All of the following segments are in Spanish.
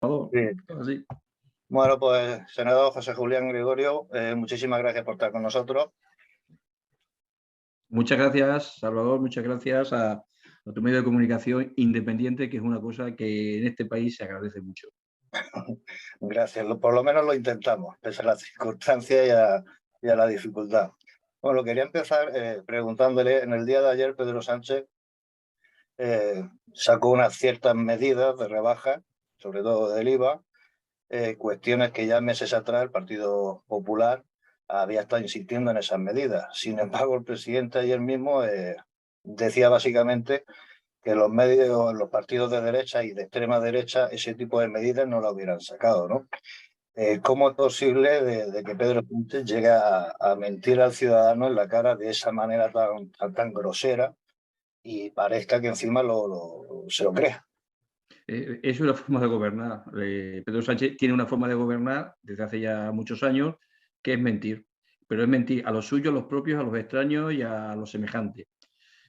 Sí. Así. Bueno, pues, senador José Julián Gregorio, muchísimas gracias por estar con nosotros. Muchas gracias, Salvador, muchas gracias a tu medio de comunicación independiente, que es una cosa que en este país se agradece mucho. Gracias, por lo menos lo intentamos, pese a las circunstancias y a la dificultad. Bueno, quería empezar preguntándole, en el día de ayer Pedro Sánchez sacó unas ciertas medidas de rebaja, sobre todo del IVA, cuestiones que ya meses atrás el Partido Popular había estado insistiendo en esas medidas. Sin embargo, el presidente ayer mismo decía básicamente que los medios, los partidos de derecha y de extrema derecha, ese tipo de medidas no la hubieran sacado, ¿no? ¿Cómo es posible de que Pedro Sánchez llegue a mentir al ciudadano en la cara de esa manera tan grosera y parezca que encima se lo crea? Es una forma de gobernar. Pedro Sánchez tiene una forma de gobernar desde hace ya muchos años, que es mentir. Pero es mentir a los suyos, a los propios, a los extraños y a los semejantes.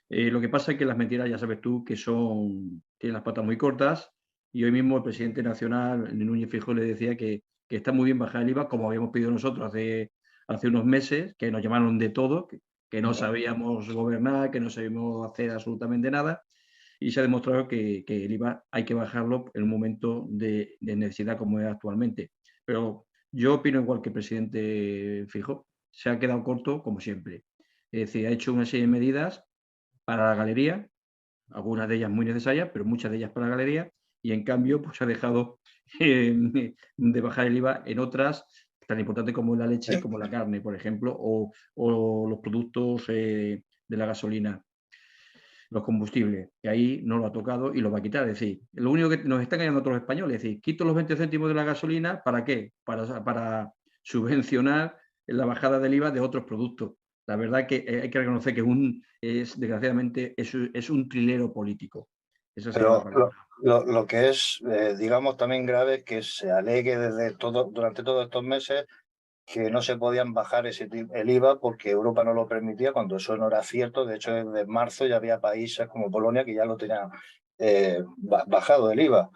Lo que pasa es que las mentiras, ya sabes tú, que tienen las patas muy cortas. Y hoy mismo el presidente nacional, Núñez Feijóo, le decía que está muy bien bajar el IVA, como habíamos pedido nosotros hace unos meses, que nos llamaron de todo, que no sabíamos gobernar, que no sabíamos hacer absolutamente nada. Y se ha demostrado que el IVA hay que bajarlo en un momento de necesidad como es actualmente. Pero yo opino igual que el presidente Feijóo, se ha quedado corto como siempre. Es decir, ha hecho una serie de medidas para la galería, algunas de ellas muy necesarias, pero muchas de ellas para la galería, y en cambio pues ha dejado de bajar el IVA en otras tan importantes como la leche, como la carne, por ejemplo, o los productos de la gasolina, los combustibles, que ahí no lo ha tocado y lo va a quitar. Es decir, lo único que nos está engañando a todos los españoles, es decir, quito los 20 céntimos de la gasolina, ¿para qué? Para subvencionar la bajada del IVA de otros productos. La verdad que hay que reconocer que desgraciadamente, es un trilero político. Esa sería la Pero palabra. lo que es, digamos, también grave es que se alegue durante todos estos meses que no se podían bajar el IVA porque Europa no lo permitía, cuando eso no era cierto. De hecho, desde marzo ya había países como Polonia que ya lo tenían bajado el IVA.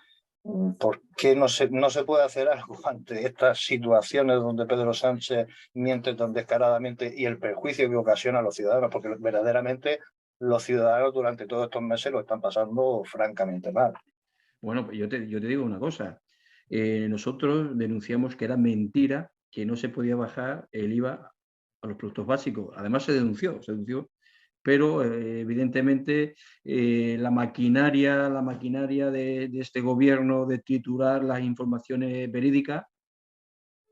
¿Por qué no se puede hacer algo ante estas situaciones donde Pedro Sánchez miente tan descaradamente y el perjuicio que ocasiona a los ciudadanos? Porque verdaderamente los ciudadanos durante todos estos meses lo están pasando francamente mal. Bueno, pues yo te digo una cosa. Nosotros denunciamos que era mentira que no se podía bajar el IVA a los productos básicos. Además se denunció, pero evidentemente la maquinaria de este gobierno de triturar las informaciones verídicas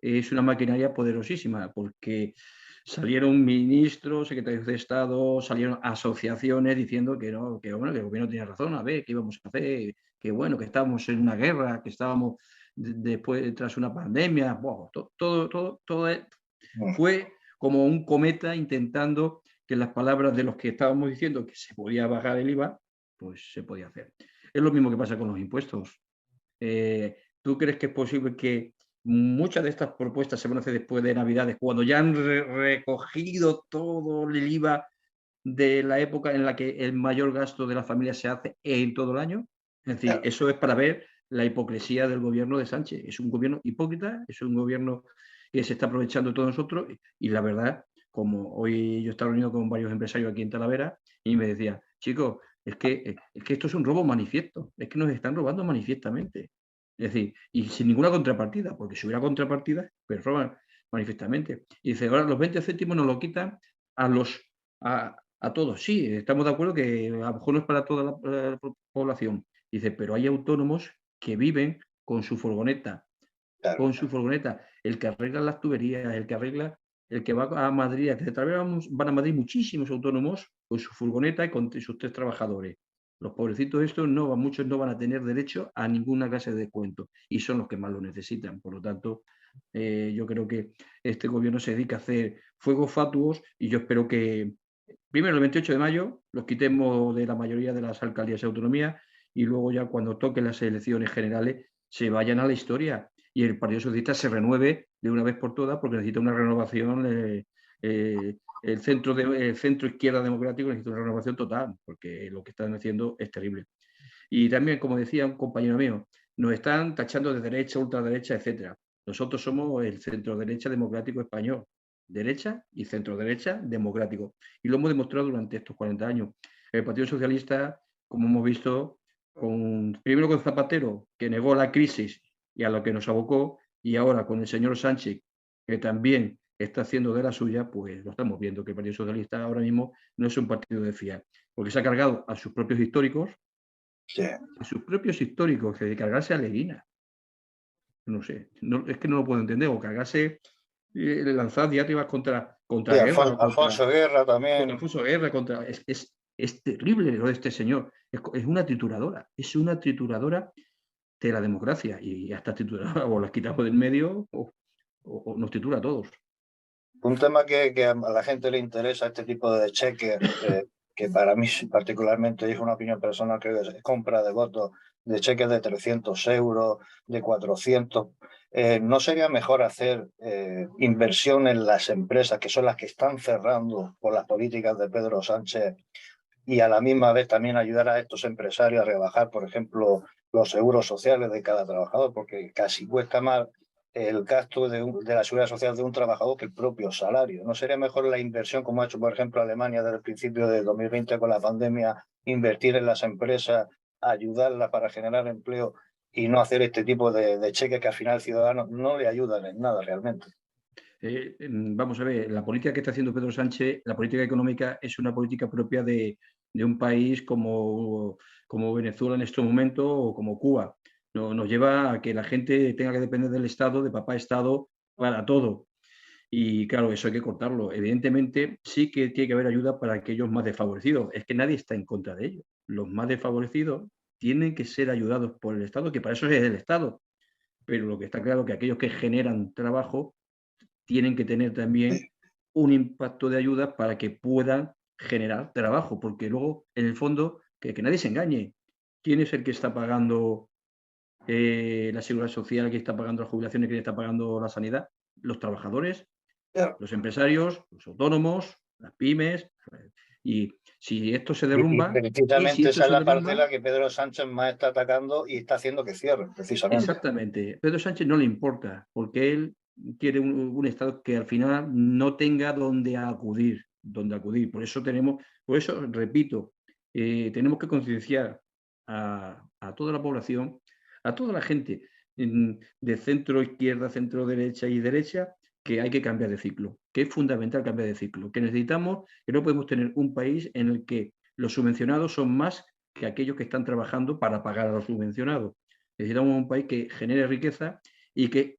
es una maquinaria poderosísima, porque salieron ministros, secretarios de Estado, salieron asociaciones diciendo que no, que bueno, que el gobierno tenía razón, a ver, ¿qué íbamos a hacer? Que bueno, que estábamos en una guerra, que estábamos después tras una pandemia. Bueno, fue como un cometa intentando que las palabras de los que estábamos diciendo que se podía bajar el IVA, pues se podía hacer. Es lo mismo que pasa con los impuestos. ¿Tú crees que es posible que muchas de estas propuestas se van a hacer después de Navidades, cuando ya han recogido todo el IVA de la época en la que el mayor gasto de la familia se hace en todo el año? Es decir, eso es para ver la hipocresía del gobierno de Sánchez. Es un gobierno hipócrita, es un gobierno que se está aprovechando de todos nosotros y la verdad, como hoy yo estaba reunido con varios empresarios aquí en Talavera y me decía, chicos, es que esto es un robo manifiesto, es que nos están robando manifiestamente. Es decir, y sin ninguna contrapartida, porque si hubiera contrapartida, pues roban manifiestamente. Y dice, ahora los 20 céntimos nos lo quitan a los a todos. Sí, estamos de acuerdo que a lo mejor no es para toda la población. Dice, pero hay autónomos que viven con su furgoneta, Claro. el que arregla las tuberías, el que va a Madrid, que van a Madrid muchísimos autónomos con su furgoneta y con sus 3 trabajadores. Los pobrecitos estos muchos no van a tener derecho a ninguna clase de descuento y son los que más lo necesitan. Por lo tanto, yo creo que este gobierno se dedica a hacer fuegos fatuos y yo espero que primero el 28 de mayo los quitemos de la mayoría de las alcaldías y autonomías y luego ya cuando toquen las elecciones generales se vayan a la historia y el Partido Socialista se renueve de una vez por todas porque necesita una renovación. El centro izquierda democrático necesita una renovación total porque lo que están haciendo es terrible. Y también, como decía un compañero mío, nos están tachando de derecha, ultraderecha, etcétera. Nosotros somos el centro-derecha democrático español. Derecha y centro-derecha democrático. Y lo hemos demostrado durante estos 40 años. El Partido Socialista, como hemos visto, primero con Zapatero, que negó la crisis y a lo que nos abocó, y ahora con el señor Sánchez, que también está haciendo de la suya, pues lo estamos viendo, que el Partido Socialista ahora mismo no es un partido de fiar, porque se ha cargado a sus propios históricos, Sí. que de cargarse a Leguina. No sé, es que no lo puedo entender, o cargarse, lanzar diatribas contra Sí, Guerra, Alfonso Guerra contra también. Alfonso Guerra, es terrible lo de este señor. Es una trituradora de la democracia, y hasta trituradora o las quitamos del medio o nos tritura a todos. Un tema que a la gente le interesa, este tipo de cheques, que para mí particularmente, y es una opinión personal, creo que es compra de votos, de cheques de 300 euros, de 400. ¿No sería mejor hacer inversión en las empresas, que son las que están cerrando por las políticas de Pedro Sánchez, y a la misma vez también ayudar a estos empresarios a rebajar, por ejemplo, los seguros sociales de cada trabajador? Porque casi cuesta más el gasto de la seguridad social de un trabajador que el propio salario. ¿No sería mejor la inversión, como ha hecho, por ejemplo, Alemania desde el principio de 2020 con la pandemia, invertir en las empresas, ayudarlas para generar empleo y no hacer este tipo de cheques que al final al ciudadano no le ayudan en nada realmente? Vamos a ver, la política que está haciendo Pedro Sánchez, la política económica, es una política propia de un país como Venezuela en este momento o como Cuba. Nos lleva a que la gente tenga que depender del Estado, de papá Estado, para todo. Y claro, eso hay que cortarlo. Evidentemente, sí que tiene que haber ayuda para aquellos más desfavorecidos. Es que nadie está en contra de ellos. Los más desfavorecidos tienen que ser ayudados por el Estado, que para eso es el Estado. Pero lo que está claro es que aquellos que generan trabajo tienen que tener también un impacto de ayuda para que puedan generar trabajo, porque luego, en el fondo, que nadie se engañe. ¿Quién es el que está pagando la seguridad social, quién está pagando las jubilaciones, quién está pagando la sanidad? Los trabajadores, los empresarios, los autónomos, las pymes. Y si esto se Y derrumba, precisamente esa es la parcela que Pedro Sánchez más está atacando y está haciendo que cierre, precisamente. exactamente. Pedro Sánchez no le importa, porque él quiere un Estado que al final no tenga donde acudir, Por eso repito, tenemos que concienciar a toda la población, a toda la gente de centro izquierda, centro derecha y derecha, que hay que cambiar de ciclo, que es fundamental cambiar de ciclo, que no podemos tener un país en el que los subvencionados son más que aquellos que están trabajando para pagar a los subvencionados. Necesitamos un país que genere riqueza y que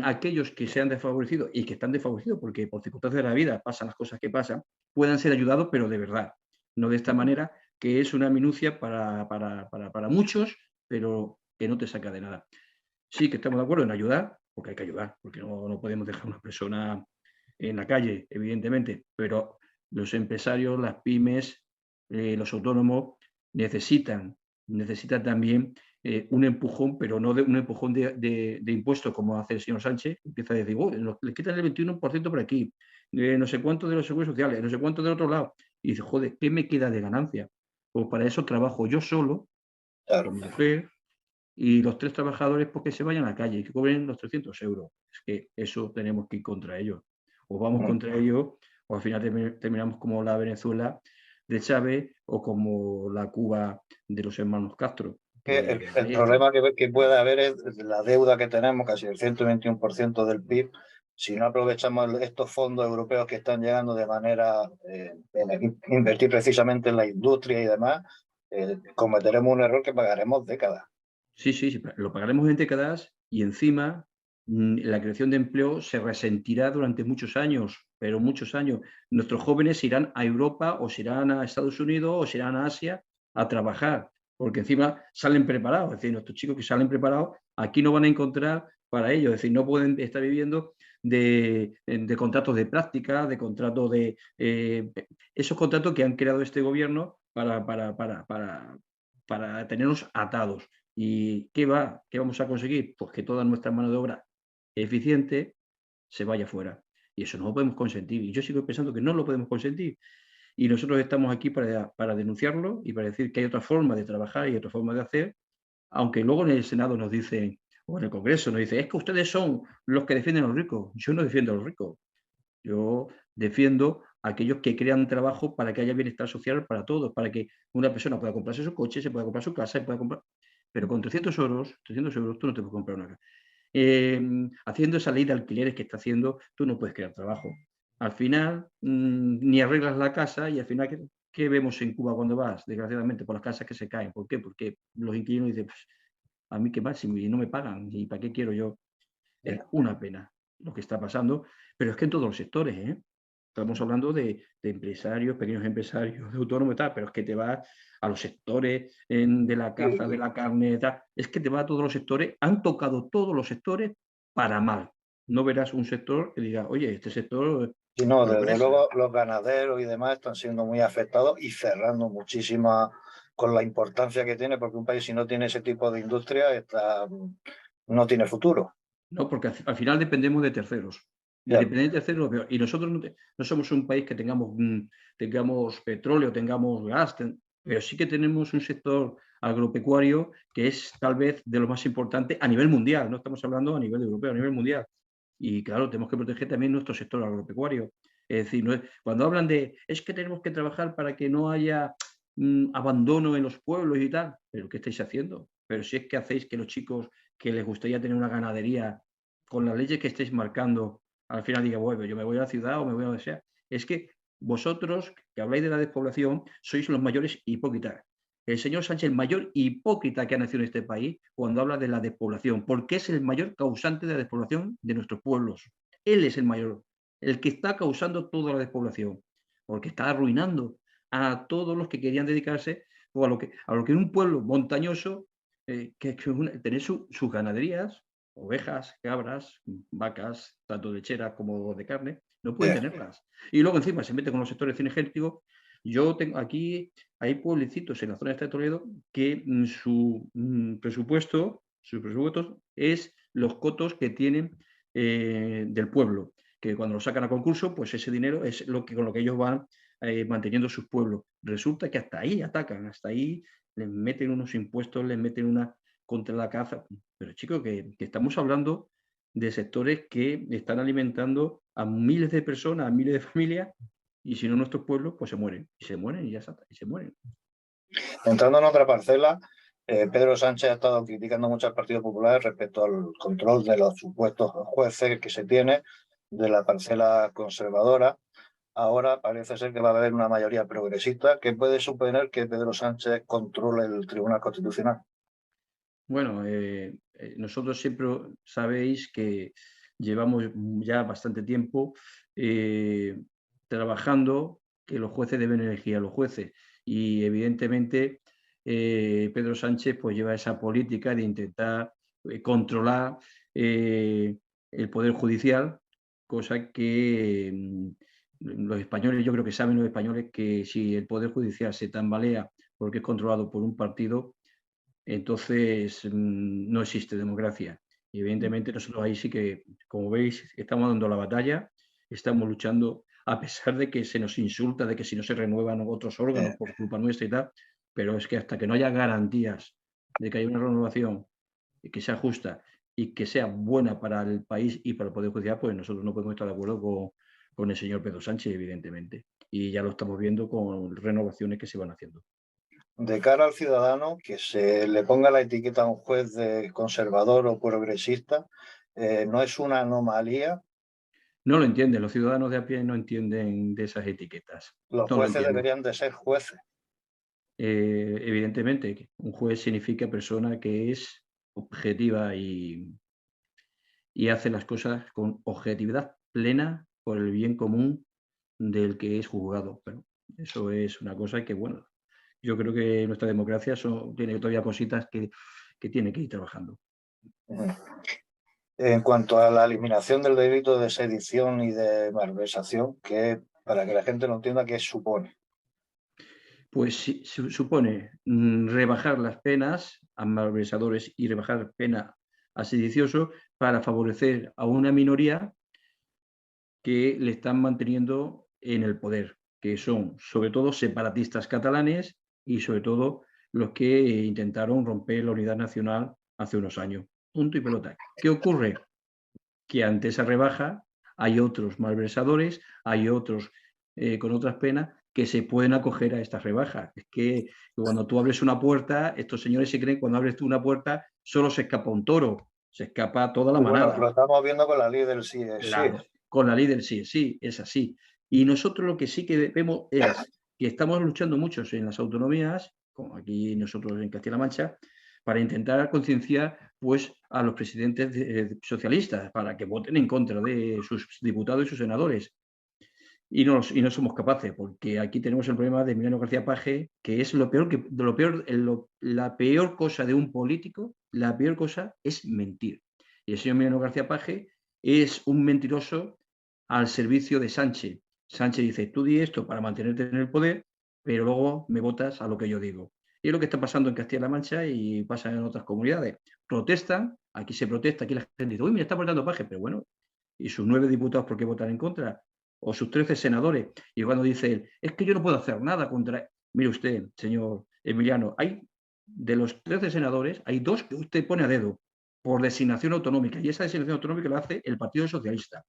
aquellos que sean desfavorecidos y que están desfavorecidos porque por circunstancias de la vida pasan las cosas que pasan, puedan ser ayudados, pero de verdad. No de esta manera, que es una minucia para muchos, pero que no te saca de nada. Sí que estamos de acuerdo en ayudar, porque hay que ayudar, porque no podemos dejar a una persona en la calle, evidentemente, pero los empresarios, las pymes, los autónomos necesitan también un empujón, pero no un empujón de impuestos como hace el señor Sánchez. Empieza a decir, le quitan el 21% por aquí, no sé cuánto de los seguros sociales, no sé cuánto del otro lado. Y dice, joder, ¿qué me queda de ganancia? Pues para eso trabajo yo solo, Claro. con mi mujer, y los 3 trabajadores, pues que se vayan a la calle y que cobren los 300 euros. Es que eso tenemos que ir contra ellos. O vamos contra ellos, o al final terminamos como la Venezuela de Chávez o como la Cuba de los hermanos Castro. El problema que puede haber es la deuda que tenemos, casi el 121% del PIB. Si no aprovechamos estos fondos europeos que están llegando de manera en invertir precisamente en la industria y demás, cometeremos un error que pagaremos décadas. Sí, lo pagaremos en décadas y encima la creación de empleo se resentirá durante muchos años, pero muchos años. Nuestros jóvenes irán a Europa o se irán a Estados Unidos o se irán a Asia a trabajar, porque encima salen preparados. Es decir, nuestros chicos que salen preparados aquí no van a encontrar para ello. Es decir, no pueden estar viviendo de contratos de práctica, de contratos esos contratos que han creado este gobierno para tenernos atados. ¿Y qué vamos a conseguir? Pues que toda nuestra mano de obra eficiente se vaya fuera. Y eso no lo podemos consentir. Y yo sigo pensando que no lo podemos consentir. Y nosotros estamos aquí para denunciarlo y para decir que hay otra forma de trabajar y otra forma de hacer aunque luego en el Senado nos dicen, o en el Congreso nos dicen, es que ustedes son los que defienden a los ricos. Yo no defiendo a los ricos. Yo defiendo a aquellos que crean trabajo para que haya bienestar social para todos, para que una persona pueda comprarse su coche, se pueda comprar su casa, se pueda comprar. Pero con 300 euros tú no te puedes comprar una casa. Haciendo esa ley de alquileres que está haciendo, tú no puedes crear trabajo. Al final, ni arreglas la casa y al final, ¿qué vemos en Cuba cuando vas? Desgraciadamente, por las casas que se caen. ¿Por qué? Porque los inquilinos dicen, pues, a mí qué más, si no me pagan, ¿y para qué quiero yo? Es una pena lo que está pasando, pero es que en todos los sectores, ¿eh? Estamos hablando de empresarios, pequeños empresarios, de autónomos y tal, pero es que te vas a los sectores de la caza, de la carne, tal, es que te vas a todos los sectores, han tocado todos los sectores para mal. No verás un sector que diga, oye, este sector Y no, desde progresa. luego los ganaderos y demás están siendo muy afectados y cerrando muchísima con la importancia que tiene, porque un país si no tiene ese tipo de industria no tiene futuro. No, porque al final dependemos de terceros. Y Claro. depender de terceros, y nosotros no somos un país que tengamos petróleo, tengamos gas, pero sí que tenemos un sector agropecuario que es tal vez de lo más importante a nivel mundial. No estamos hablando a nivel europeo, a nivel mundial. Y claro, tenemos que proteger también nuestro sector agropecuario. Es decir, cuando hablan de es que tenemos que trabajar para que no haya abandono en los pueblos y tal, pero ¿qué estáis haciendo? Pero si es que hacéis que los chicos que les gustaría tener una ganadería, con las leyes que estáis marcando, al final diga, bueno, yo me voy a la ciudad o me voy a donde sea. Es que vosotros, que habláis de la despoblación, sois los mayores hipócritas. El señor Sánchez, el mayor hipócrita que ha nacido en este país, cuando habla de la despoblación, porque es el mayor causante de la despoblación de nuestros pueblos. Él es el mayor, el que está causando toda la despoblación, porque está arruinando a todos los que querían dedicarse o a lo que en un pueblo montañoso tener sus ganaderías, ovejas, cabras, vacas, tanto lecheras como de carne, no pueden Yeah. tenerlas. Y luego encima se mete con los sectores cinegéticos. Yo tengo aquí, hay pueblecitos en la zona esta de Toledo que su presupuesto es los cotos que tienen del pueblo, que cuando lo sacan a concurso, pues ese dinero es con lo que ellos van manteniendo sus pueblos. Resulta que hasta ahí atacan, hasta ahí les meten unos impuestos, les meten una contra la caza. Pero chicos, que estamos hablando de sectores que están alimentando a miles de personas, a miles de familias, y si no nuestros pueblos, pues se mueren. Y se mueren y ya está, y se mueren. Entrando en otra parcela, Pedro Sánchez ha estado criticando mucho al Partido Popular respecto al control de los supuestos jueces que se tiene de la parcela conservadora. Ahora parece ser que va a haber una mayoría progresista que puede suponer que Pedro Sánchez controle el Tribunal Constitucional. Bueno, nosotros siempre sabéis que llevamos ya bastante tiempo eh, trabajando que los jueces deben elegir a los jueces y evidentemente Pedro Sánchez pues lleva esa política de intentar controlar eh, el poder judicial, cosa que los españoles, yo creo que saben los españoles que si el poder judicial se tambalea porque es controlado por un partido, entonces no existe democracia. Y evidentemente nosotros ahí sí que, como veis, estamos dando la batalla, estamos luchando, a pesar de que se nos insulta, de que si no se renuevan otros órganos por culpa nuestra y tal, pero es que hasta que no haya garantías de que haya una renovación y que sea justa y que sea buena para el país y para el Poder Judicial, pues nosotros no podemos estar de acuerdo con el señor Pedro Sánchez, evidentemente. Y ya lo estamos viendo con renovaciones que se van haciendo. De cara al ciudadano, que se le ponga la etiqueta a un juez de conservador o progresista, no es una anomalía. No lo entienden, los ciudadanos de a pie no entienden de esas etiquetas, Los no lo jueces entienden. deberían de ser jueces. Evidentemente, un juez significa persona que es objetiva y hace las cosas con objetividad plena por el bien común del que es juzgado. Pero eso es una cosa que, bueno, yo creo que nuestra democracia tiene todavía cositas que tiene que ir trabajando. En cuanto a la eliminación del delito de sedición y de malversación, que para que la gente lo entienda, ¿qué supone? Pues sí, supone rebajar las penas a malversadores y rebajar pena a sediciosos para favorecer a una minoría que le están manteniendo en el poder, que son sobre todo separatistas catalanes y sobre todo los que intentaron romper la unidad nacional hace unos años. Punto y pelota. ¿Qué ocurre? Que ante esa rebaja hay otros malversadores, hay otros con otras penas que se pueden acoger a estas rebajas. Es que cuando tú abres una puerta, estos señores se creen que cuando abres tú una puerta solo se escapa un toro, se escapa toda la Y bueno, manada. lo estamos viendo con la ley del sí es sí. Claro, con la ley del sí, sí, es así. Y nosotros lo que sí que vemos es que estamos luchando muchos en las autonomías, como aquí nosotros en Castilla-La Mancha, para intentar concienciar pues, a los presidentes socialistas para que voten en contra de sus diputados y sus senadores. Y no somos capaces, porque aquí tenemos el problema de Emiliano García Paje, que es lo peor la peor cosa de un político, la peor cosa es mentir. Y el señor Emiliano García Paje es un mentiroso al servicio de Sánchez. Sánchez dice, tú di esto para mantenerte en el poder, pero luego me votas a lo que yo digo. Y es lo que está pasando en Castilla-La Mancha y pasa en otras comunidades. Protestan, aquí se protesta, aquí la gente dice, uy, me está votando Paje, pero bueno, ¿y sus 9 diputados por qué votan en contra? O sus 13 senadores. Y cuando dice él, es que yo no puedo hacer nada contra... Mire usted, señor Emiliano, hay de los 13 senadores, hay 2 que usted pone a dedo por designación autonómica, y esa designación autonómica la hace el Partido Socialista.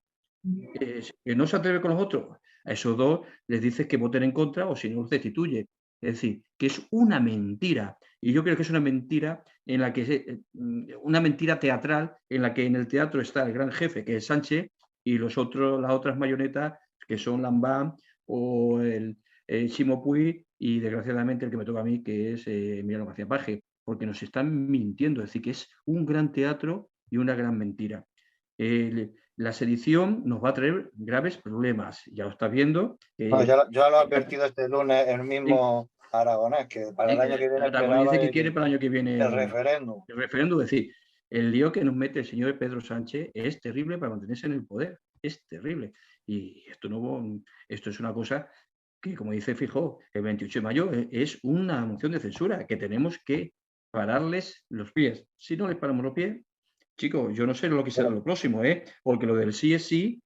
Que no se atreve con los otros, a esos 2 les dice que voten en contra o si no los destituye. Es decir, que es una mentira. Y yo creo que es una mentira en la que una mentira teatral en la que en el teatro está el gran jefe, que es Sánchez, y las otras marionetas, que son Lambán o el Ximo Puig, y desgraciadamente el que me toca a mí, que es Emiliano García Paje, porque nos están mintiendo. Es decir, que es un gran teatro y una gran mentira. La sedición nos va a traer graves problemas. Ya lo estás viendo. No, ya lo ha advertido este lunes el mismo Aragonés, que para el año que viene Aragonés esperaba dice que quiere para el año que viene el referéndum. el referéndum. Es decir, el lío que nos mete el señor Pedro Sánchez es terrible para mantenerse en el poder. Es terrible. Y esto es una cosa que, como dice Fijó, el 28 de mayo es una moción de censura que tenemos que pararles los pies. Si no les paramos los pies, chicos, yo no sé lo que será lo próximo, porque lo del sí es sí,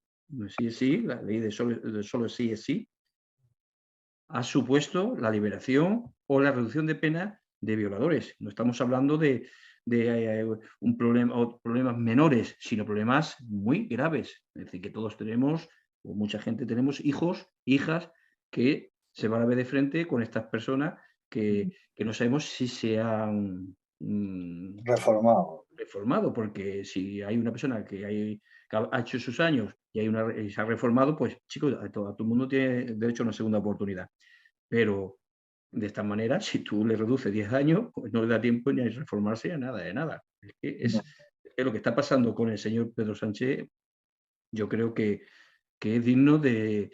la ley de solo sí es sí, ha supuesto la liberación o la reducción de pena de violadores. No estamos hablando de un problema o problemas menores, sino problemas muy graves. Es decir, que todos tenemos, o mucha gente tenemos hijos, hijas, que se van a ver de frente con estas personas que no sabemos si se han Reformado. reformado, porque si hay una persona que ha hecho sus años y se ha reformado, pues chicos, todo el mundo tiene derecho a una segunda oportunidad. Pero de esta manera, si tú le reduces 10 años, pues no le da tiempo ni a reformarse ni a nada de nada. Es lo que está pasando con el señor Pedro Sánchez. Yo creo que es digno de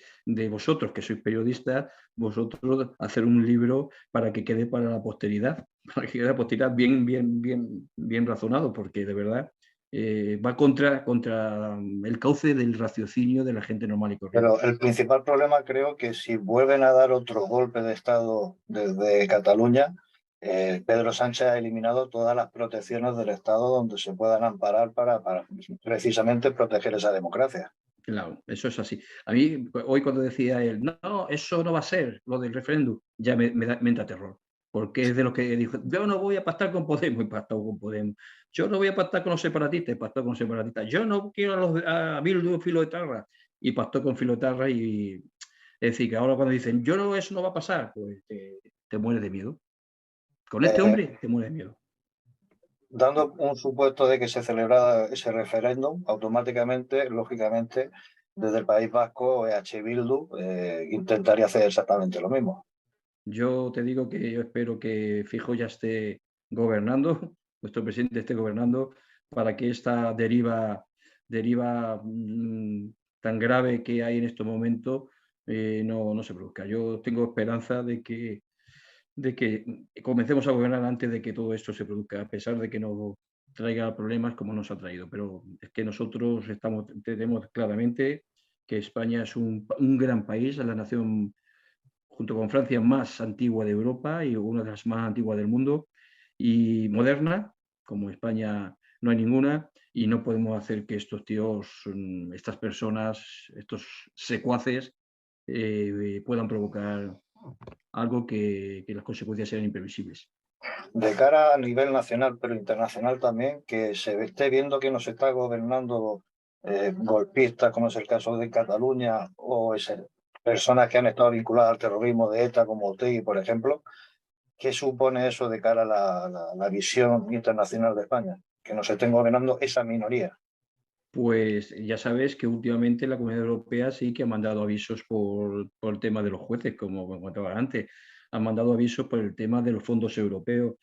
vosotros, que sois periodistas, vosotros hacer un libro para que quede para la posteridad, para que quede la posteridad bien razonado, porque de verdad va contra el cauce del raciocinio de la gente normal y corriente. Pero el principal problema creo que si vuelven a dar otro golpe de Estado desde Cataluña, Pedro Sánchez ha eliminado todas las protecciones del Estado donde se puedan amparar para precisamente proteger esa democracia. Claro, eso es así. A mí, hoy cuando decía él, no, eso no va a ser lo del referéndum, ya me entra terror. Porque es de lo que dijo, yo no voy a pactar con Podemos, he pactado con Podemos. Yo no voy a pactar con los separatistas, he pactado con los separatistas. Yo no quiero a Bildu Filoetarra, y pactó con Filoetarra. Y es decir, que ahora cuando dicen, yo no, eso no va a pasar, pues te mueres de miedo. Con este Eh, hombre te mueres de miedo. Dando un supuesto de que se celebrara ese referéndum, automáticamente, lógicamente, desde el País Vasco, EH Bildu intentaría hacer exactamente lo mismo. Yo te digo que yo espero que Fijo ya esté gobernando, nuestro presidente esté gobernando, para que esta deriva tan grave que hay en este momento no se produzca. Yo tengo esperanza de que comencemos a gobernar antes de que todo esto se produzca, a pesar de que nos traiga problemas como nos ha traído. Pero es que nosotros tenemos claramente que España es un gran país, la nación junto con Francia, más antigua de Europa y una de las más antiguas del mundo y moderna, como España no hay ninguna, y no podemos hacer que estos tíos, estas personas, estos secuaces, puedan provocar algo que las consecuencias sean imprevisibles. De cara a nivel nacional, pero internacional también, que se esté viendo que nos está gobernando golpistas, como es el caso de Cataluña, o personas que han estado vinculadas al terrorismo de ETA, como Otegi, por ejemplo. ¿Qué supone eso de cara a la visión internacional de España? Que nos estén gobernando esa minoría. Pues ya sabes que últimamente la Comunidad Europea sí que ha mandado avisos por el tema de los jueces, como comentaba antes. Han mandado avisos por el tema de los fondos europeos.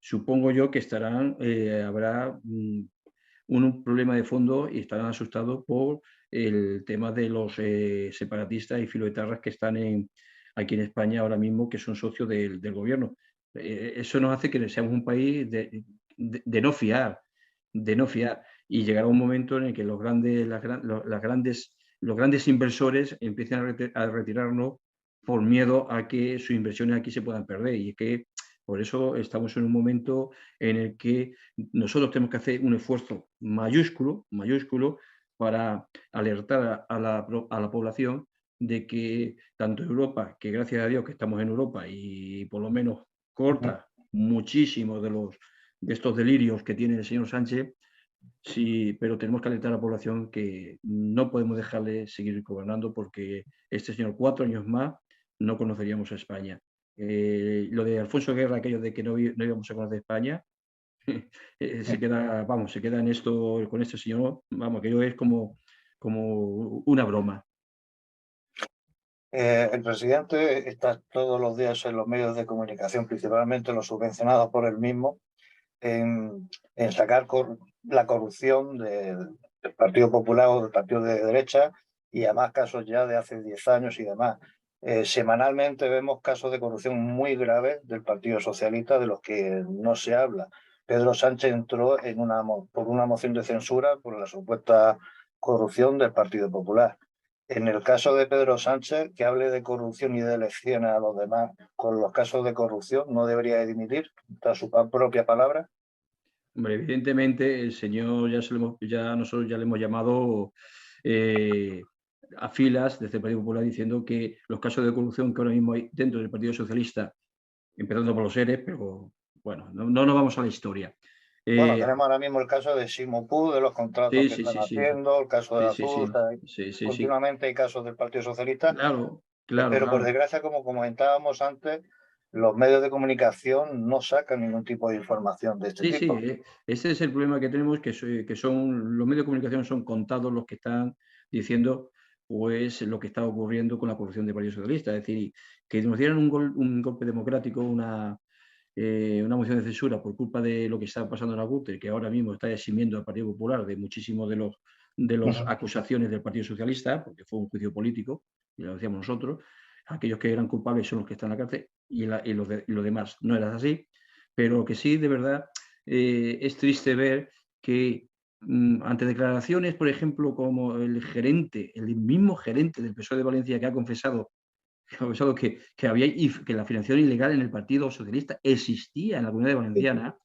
Supongo yo que habrá un problema de fondo y estarán asustados por el tema de los separatistas y filoetarras que están aquí en España ahora mismo, que son socios del gobierno. Eso nos hace que seamos un país de no fiar, de no fiar. Y llegará un momento en el que los grandes inversores empiecen a retirarnos por miedo a que sus inversiones aquí se puedan perder. Y es que por eso estamos en un momento en el que nosotros tenemos que hacer un esfuerzo mayúsculo, mayúsculo, para alertar a la población de que tanto Europa, que gracias a Dios que estamos en Europa y por lo menos corta muchísimo de estos delirios que tiene el señor Sánchez, sí, pero tenemos que alertar a la población que no podemos dejarle seguir gobernando porque este señor 4 años más no conoceríamos a España. Lo de Alfonso Guerra, aquello de que no íbamos a conocer España, se queda en esto con este señor, vamos, aquello es como una broma. El presidente está todos los días en los medios de comunicación, principalmente los subvencionados por él mismo, en sacar la corrupción del Partido Popular o del Partido de derecha, y además casos ya de hace 10 años y demás. Semanalmente vemos casos de corrupción muy graves del Partido Socialista de los que no se habla. Pedro Sánchez entró por una moción de censura por la supuesta corrupción del Partido Popular. En el caso de Pedro Sánchez, que hable de corrupción y de elecciones a los demás con los casos de corrupción, ¿no debería dimitir tras su propia palabra? Hombre, evidentemente el señor ya nosotros ya le hemos llamado eh, a filas desde el Partido Popular diciendo que los casos de corrupción que ahora mismo hay dentro del Partido Socialista, empezando por los ERE, pero bueno, no nos vamos a la historia. Bueno, Eh, tenemos ahora mismo el caso de Ximo Puig, de los contratos sí, que sí, están sí, sí, haciendo, el caso de sí, sí, Azul, o sí, sea, sí, sí, sí, continuamente hay casos del Partido Socialista, claro, claro, pero por claro. desgracia, como comentábamos antes, los medios de comunicación no sacan ningún tipo de información de este Sí, sí, tipo. ese es el problema que tenemos, que son los medios de comunicación son contados los que están diciendo pues lo que está ocurriendo con la corrupción del Partido Socialista. Es decir, que nos dieran un golpe democrático, una moción de censura por culpa de lo que está pasando en la Gürtel, que ahora mismo está eximiendo al Partido Popular de muchísimos de las Ujú. acusaciones del Partido Socialista, porque fue un juicio político, y lo decíamos nosotros. Aquellos que eran culpables son los que están en la cárcel y los demás no era así. Pero lo que sí, de verdad, es triste ver que ante declaraciones, por ejemplo, como el mismo gerente del PSOE de Valencia que ha confesado que la financiación ilegal en el Partido Socialista existía en la Comunidad Valenciana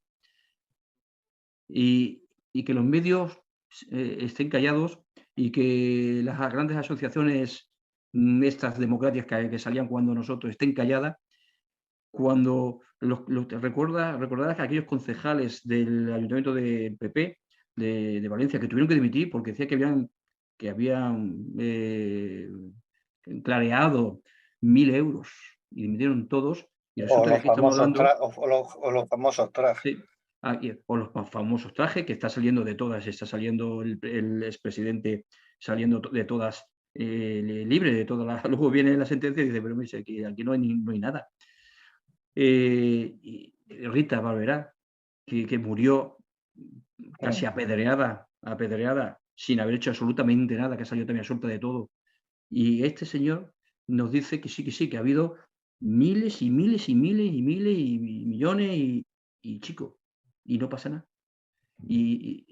y que los medios estén callados y que las grandes asociaciones estas democráticas que salían cuando nosotros estén calladas, cuando recordarás que aquellos concejales del ayuntamiento del PP de Valencia que tuvieron que dimitir porque decía que habían clareado 1.000 euros y dimitieron todos y O resulta que los aquí estamos famosos, hablando, o los famosos trajes. sí, o los famosos trajes que está saliendo de todas, está saliendo el expresidente saliendo de todas, libre de todas las, luego viene la sentencia y dice, pero mire, aquí no hay nada. Rita Barberá, que murió casi apedreada, sin haber hecho absolutamente nada, que ha salido también suelta de todo. Y este señor nos dice que sí, que ha habido miles y miles y miles y miles y millones y chico, y no pasa nada. Y,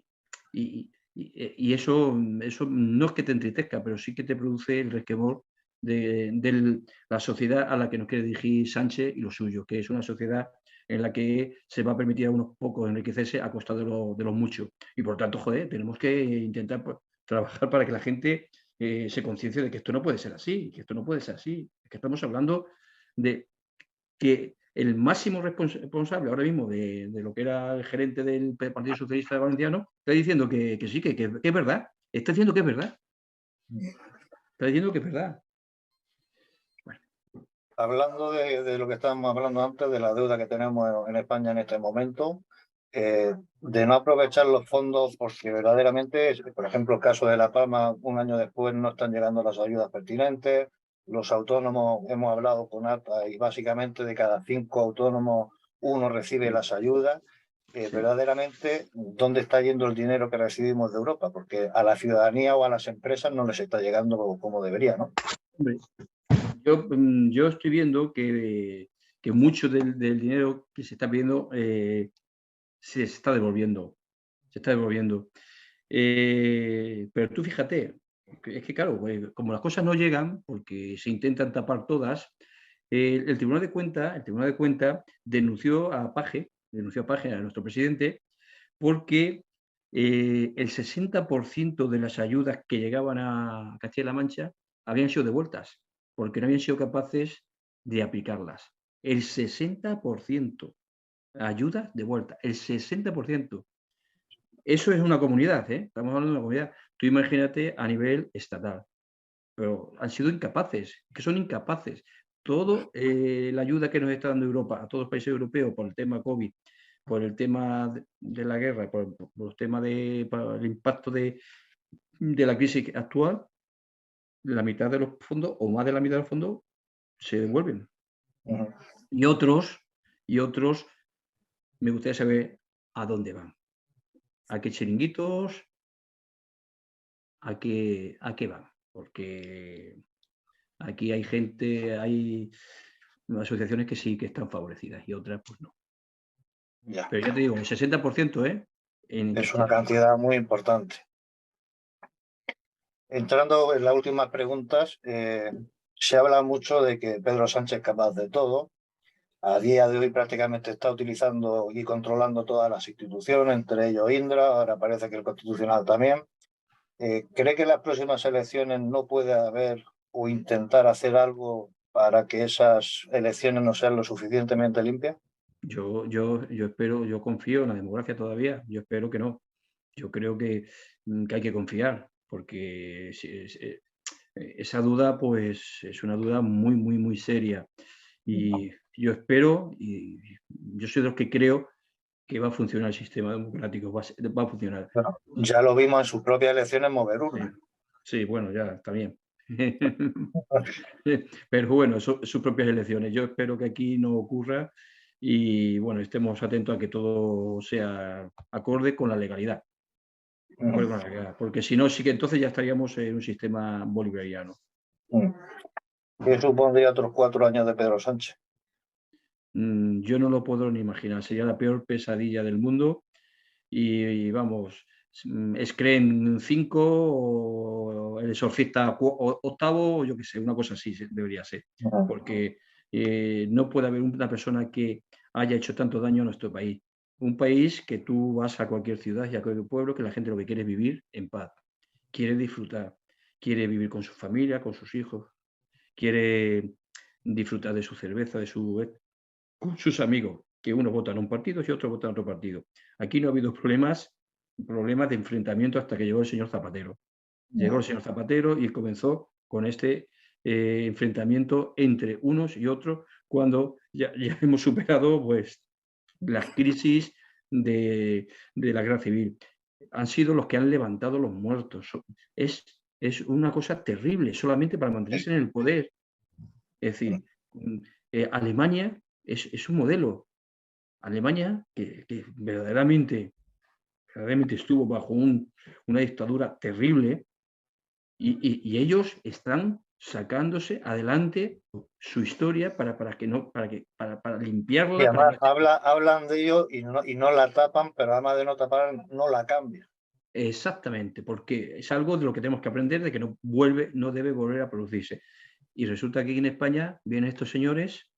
y eso no es que te entristezca, pero sí que te produce el resquemor de la sociedad a la que nos quiere dirigir Sánchez y los suyos, que es una sociedad en la que se va a permitir a unos pocos enriquecerse a costa de los muchos. Y por tanto, joder, tenemos que intentar pues, trabajar para que la gente se conciencie de que esto no puede ser así, que esto no puede ser así, que estamos hablando de que el máximo responsable ahora mismo de lo que era el gerente del Partido Socialista Valenciano, está diciendo que sí, que es verdad. Está diciendo que es verdad. Está diciendo que es verdad. Bueno. Hablando de lo que estábamos hablando antes, de la deuda que tenemos en España en este momento, de no aprovechar los fondos porque verdaderamente, por ejemplo, el caso de La Palma, un año después no están llegando las ayudas pertinentes. Los autónomos, hemos hablado con ATA y básicamente de cada 5 autónomos uno recibe las ayudas. Verdaderamente, ¿dónde está yendo el dinero que recibimos de Europa? Porque a la ciudadanía o a las empresas no les está llegando como debería, ¿no? Hombre, yo estoy viendo que mucho del dinero que se está pidiendo se está devolviendo. Se está devolviendo. Pero tú fíjate, es que claro, como las cosas no llegan, porque se intentan tapar todas, el Tribunal de Cuentas denunció a Paje, a nuestro presidente, porque el 60% de las ayudas que llegaban a Castilla-La Mancha habían sido devueltas, porque no habían sido capaces de aplicarlas. El 60%. Ayudas devueltas, el 60%. Eso es una comunidad, ¿eh? Estamos hablando de una comunidad. Tú imagínate a nivel estatal, pero han sido incapaces, que son incapaces. Todo la ayuda que nos está dando Europa a todos los países europeos por el tema COVID, por el tema de la guerra, por los temas por el impacto de la crisis actual, la mitad de los fondos o más de la mitad de los fondos se devuelven. Y otros, me gustaría saber a dónde van. ¿A qué chiringuitos? ¿A qué van? Porque aquí hay gente, hay asociaciones que sí que están favorecidas y otras pues no. Ya. Pero ya te digo, el 60%, Es una cantidad muy importante. Entrando en las últimas preguntas, se habla mucho de que Pedro Sánchez es capaz de todo. A día de hoy prácticamente está utilizando y controlando todas las instituciones, entre ellos Indra, ahora parece que el Constitucional también. ¿Cree que en las próximas elecciones no puede haber o intentar hacer algo para que esas elecciones no sean lo suficientemente limpias? Yo espero, yo confío en la democracia todavía, yo espero que no. Yo creo que hay que confiar, porque esa duda pues es una duda muy, muy, muy seria. Y yo espero, y yo soy de los que creo que va a funcionar el sistema democrático, va a funcionar. Bueno, ya lo vimos en sus propias elecciones mover urnas. Sí, bueno, ya está bien. Pero bueno, sus propias elecciones. Yo espero que aquí no ocurra y bueno, estemos atentos a que todo sea acorde con la legalidad. Porque si no, sí que entonces ya estaríamos en un sistema bolivariano. ¿Qué supondría otros 4 años de Pedro Sánchez? Yo no lo puedo ni imaginar. Sería la peor pesadilla del mundo y vamos, Scream 5 o El Exorcista octavo, yo qué sé, una cosa así debería ser. Porque no puede haber una persona que haya hecho tanto daño a nuestro país. Un país que tú vas a cualquier ciudad y a cualquier pueblo, que la gente lo que quiere es vivir en paz, quiere disfrutar, quiere vivir con su familia, con sus hijos, quiere disfrutar de su cerveza, con sus amigos, que unos votan a un partido y otros votan a otro partido. Aquí no ha habido problemas de enfrentamiento hasta que llegó el señor Zapatero. Llegó el señor Zapatero y comenzó con este enfrentamiento entre unos y otros cuando ya hemos superado pues, las crisis de la guerra civil. Han sido los que han levantado los muertos. Es una cosa terrible, solamente para mantenerse en el poder. Es decir, Alemania es un modelo. Alemania, que verdaderamente estuvo bajo una dictadura terrible y ellos están sacándose adelante su historia para Y limpiarla, además hablan de ello y no la tapan, pero además de no tapar, no la cambian. Exactamente, porque es algo de lo que tenemos que aprender, de que no debe volver a producirse. Y resulta que aquí en España vienen estos señores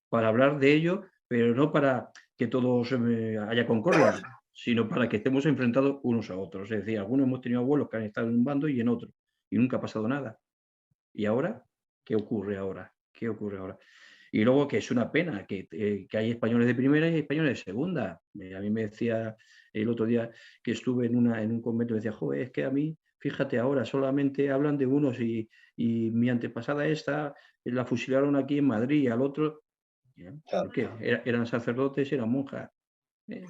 para hablar de ello, pero no para que todos haya concordia, sino para que estemos enfrentados unos a otros. Es decir, algunos hemos tenido abuelos que han estado en un bando y en otro, y nunca ha pasado nada. ¿Y ahora? ¿Qué ocurre ahora? ¿Qué ocurre ahora? Y luego que es una pena que hay españoles de primera y españoles de segunda. A mí me decía el otro día que estuve en un convento, me decía, joder, es que a mí, fíjate ahora, solamente hablan de unos y mi antepasada esta la fusilaron aquí en Madrid y al otro, Claro. ¿por qué? Eran sacerdotes, eran monjas.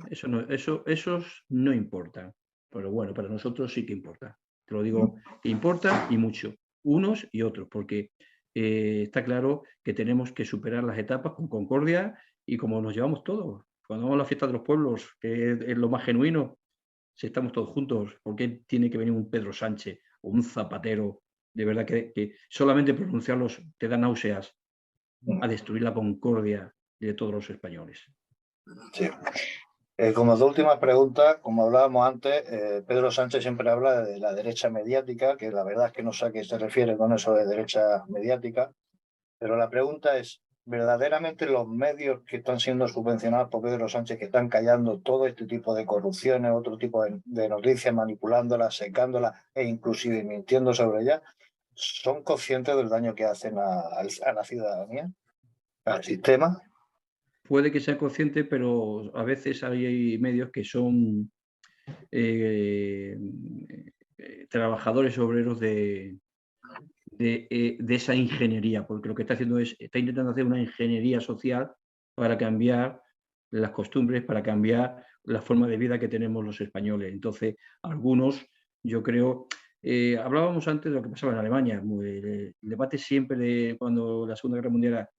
Esos no importan. Pero bueno, para nosotros sí que importa. Te lo digo, que importa y mucho. Unos y otros, porque está claro que tenemos que superar las etapas con concordia y como nos llevamos todos. Cuando vamos a la fiesta de los pueblos, que es lo más genuino, si estamos todos juntos, ¿por qué tiene que venir un Pedro Sánchez o un Zapatero? De verdad que solamente pronunciarlos te da náuseas a destruir la concordia de todos los españoles. Sí. Como dos últimas preguntas, como hablábamos antes, Pedro Sánchez siempre habla de la derecha mediática, que la verdad es que no sé a qué se refiere con eso de derecha mediática, pero la pregunta es, ¿verdaderamente los medios que están siendo subvencionados por Pedro Sánchez, que están callando todo este tipo de corrupciones, otro tipo de noticias, manipulándolas, secándolas e inclusive mintiendo sobre ellas, son conscientes del daño que hacen a la ciudadanía, al sistema? Puede que sea consciente, pero a veces hay medios que son eh, trabajadores obreros de esa ingeniería, porque lo que está haciendo está intentando hacer una ingeniería social para cambiar las costumbres, para cambiar la forma de vida que tenemos los españoles. Entonces, algunos, yo creo, hablábamos antes de lo que pasaba en Alemania, el debate siempre de cuando la Segunda Guerra Mundial era,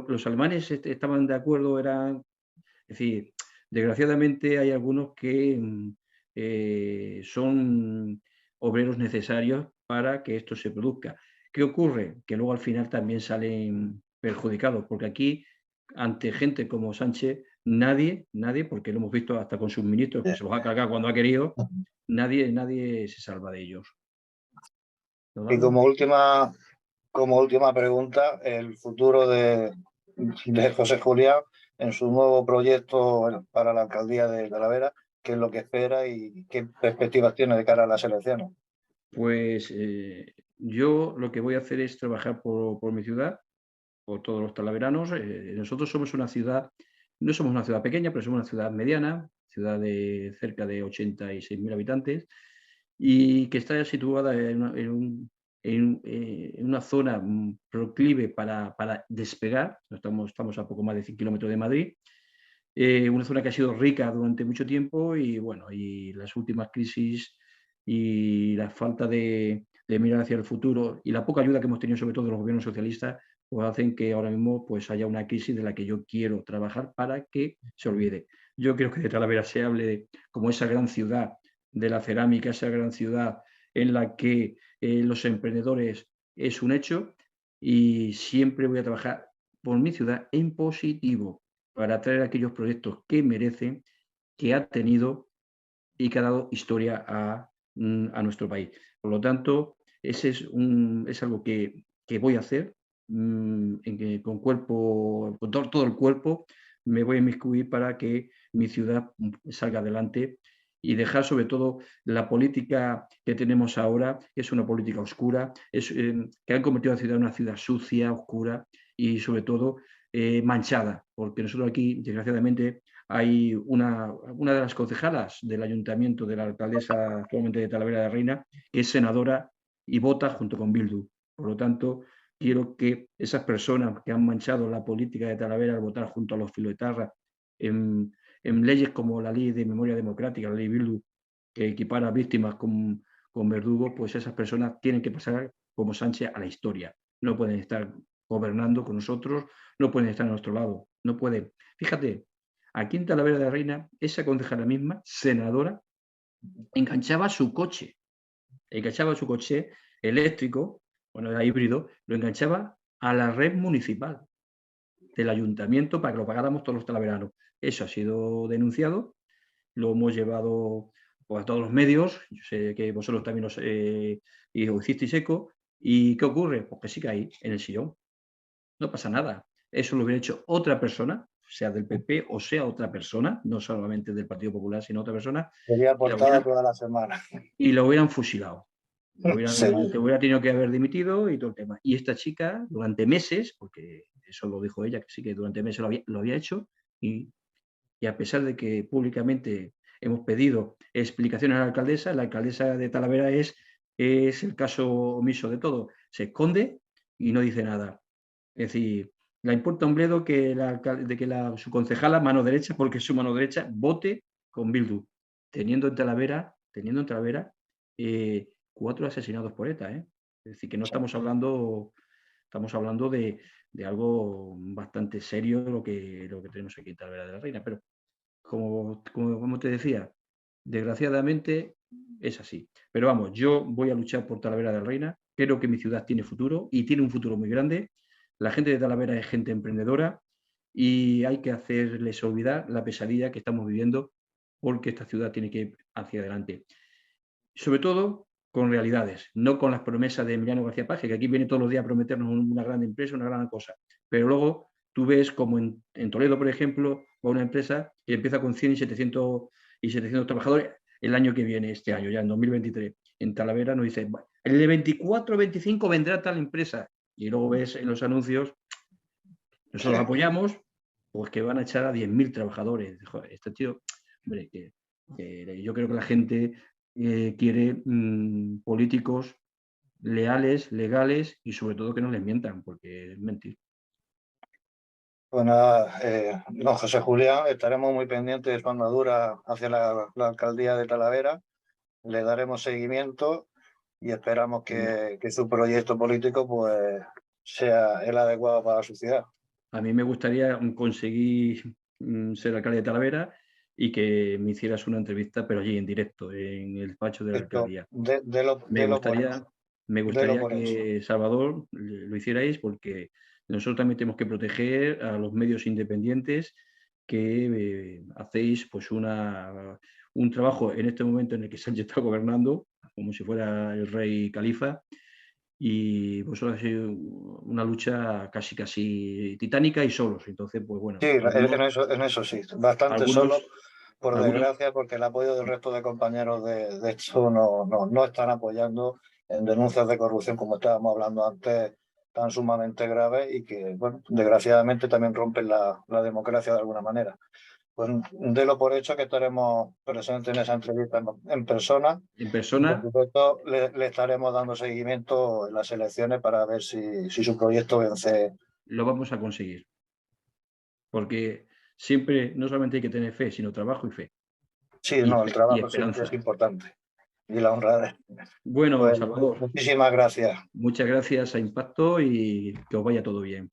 los alemanes estaban de acuerdo, es decir, desgraciadamente hay algunos que son obreros necesarios para que esto se produzca. ¿Qué ocurre? Que luego al final también salen perjudicados, porque aquí, ante gente como Sánchez, nadie, porque lo hemos visto hasta con sus ministros, que se los ha cargado cuando ha querido, nadie se salva de ellos. Y ¿Leonardo? como última pregunta, el futuro de José Julián en su nuevo proyecto, bueno, para la alcaldía de Talavera, ¿qué es lo que espera y qué perspectivas tiene de cara a las elecciones? Pues yo lo que voy a hacer es trabajar por mi ciudad, por todos los talaveranos. Nosotros somos una ciudad, no somos una ciudad pequeña, pero somos una ciudad mediana, ciudad de cerca de 86.000 habitantes y que está situada en una zona proclive para despegar. Estamos a poco más de 100 kilómetros de Madrid. Una zona que ha sido rica durante mucho tiempo y bueno, y las últimas crisis y la falta de mirar hacia el futuro y la poca ayuda que hemos tenido, sobre todo de los gobiernos socialistas, pues hacen que ahora mismo pues haya una crisis de la que yo quiero trabajar para que se olvide. Yo creo que de Talavera se hable como esa gran ciudad de la cerámica, esa gran ciudad en la que los emprendedores es un hecho y siempre voy a trabajar por mi ciudad en positivo para traer aquellos proyectos que merecen, que ha tenido y que ha dado historia a nuestro país. Por lo tanto, ese es algo que voy a hacer con cuerpo, con todo el cuerpo, me voy a inmiscuir para que mi ciudad salga adelante y dejar sobre todo la política que tenemos ahora, que es una política oscura, que han convertido a la ciudad en una ciudad sucia, oscura y sobre todo manchada, porque nosotros aquí, desgraciadamente, hay una de las concejalas del ayuntamiento, de la alcaldesa actualmente de Talavera de la Reina, que es senadora y vota junto con Bildu. Por lo tanto, quiero que esas personas que han manchado la política de Talavera al votar junto a los filoetarras en leyes como la ley de memoria democrática, la ley Bildu, que equipara víctimas con verdugos, pues esas personas tienen que pasar como Sánchez a la historia. No pueden estar gobernando con nosotros, no pueden estar a nuestro lado, no pueden. Fíjate, aquí en Talavera de la Reina, esa concejala misma, senadora, enganchaba su coche eléctrico, bueno, era híbrido, lo enganchaba a la red municipal del ayuntamiento para que lo pagáramos todos los talaveranos. Eso ha sido denunciado, lo hemos llevado pues, a todos los medios, yo sé que vosotros también os hicisteis eco, ¿y qué ocurre? Pues que sigue ahí, en el sillón, no pasa nada. Eso lo hubiera hecho otra persona, sea del PP o sea otra persona, no solamente del Partido Popular, sino otra persona, Sería y portada toda la semana. lo hubieran fusilado. Seguro. Te hubiera tenido que haber dimitido y todo el tema. Y esta chica, durante meses, porque eso lo dijo ella, que sí que durante meses lo había hecho, y a pesar de que públicamente hemos pedido explicaciones a la alcaldesa de Talavera es el caso omiso de todo. Se esconde y no dice nada. Es decir, le importa un bledo que su concejala, mano derecha, porque es su mano derecha, vote con Bildu, teniendo en Talavera 4 asesinados por ETA, ¿eh? Es decir, que no estamos hablando de algo bastante serio lo que tenemos aquí en Talavera de la Reina. Pero como te decía, desgraciadamente es así. Pero vamos, yo voy a luchar por Talavera de la Reina. Creo que mi ciudad tiene futuro y tiene un futuro muy grande. La gente de Talavera es gente emprendedora y hay que hacerles olvidar la pesadilla que estamos viviendo, porque esta ciudad tiene que ir hacia adelante. Sobre todo con realidades, no con las promesas de Emiliano García Paje, que aquí viene todos los días a prometernos una gran empresa, una gran cosa. Pero luego tú ves como en Toledo, por ejemplo, va una empresa que empieza con 100 y 700 trabajadores el año que viene, este año, ya en 2023. En Talavera nos dice, el de 24 25 vendrá tal empresa. Y luego ves en los anuncios, nosotros apoyamos, pues que van a echar a 10.000 trabajadores. Joder, este tío, hombre, que yo creo que la gente quiere políticos leales, legales y sobre todo que no les mientan, porque es mentir. Pues nada, don José Julián, estaremos muy pendientes de su andadura hacia la alcaldía de Talavera, le daremos seguimiento y esperamos que su proyecto político pues sea el adecuado para su ciudad. A mí me gustaría conseguir ser alcalde de Talavera y que me hicieras una entrevista, pero allí en directo, en el despacho de la alcaldía. Me gustaría que, Salvador, lo hicierais, porque nosotros también tenemos que proteger a los medios independientes que hacéis pues un trabajo en este momento en el que Sánchez está gobernando, como si fuera el rey califa, y vosotros habéis sido una lucha casi titánica y solos. Entonces, pues bueno, Sí, en eso sí, bastante solo, por desgracia, porque el apoyo del resto de compañeros de hecho no están apoyando en denuncias de corrupción, como estábamos hablando antes, tan sumamente graves y que, bueno, desgraciadamente también rompen la democracia de alguna manera. Pues délo por hecho que estaremos presentes en esa entrevista en persona. En Y por persona. supuesto le estaremos dando seguimiento en las elecciones para ver si su proyecto vence. Lo vamos a conseguir. Porque siempre, no solamente hay que tener fe, sino trabajo y fe. Sí, Y, no, el y trabajo siempre es esperanza. importante. Y la honradez. Bueno, Pues Salvador, muchísimas gracias. muchas gracias a Impacto y que os vaya todo bien.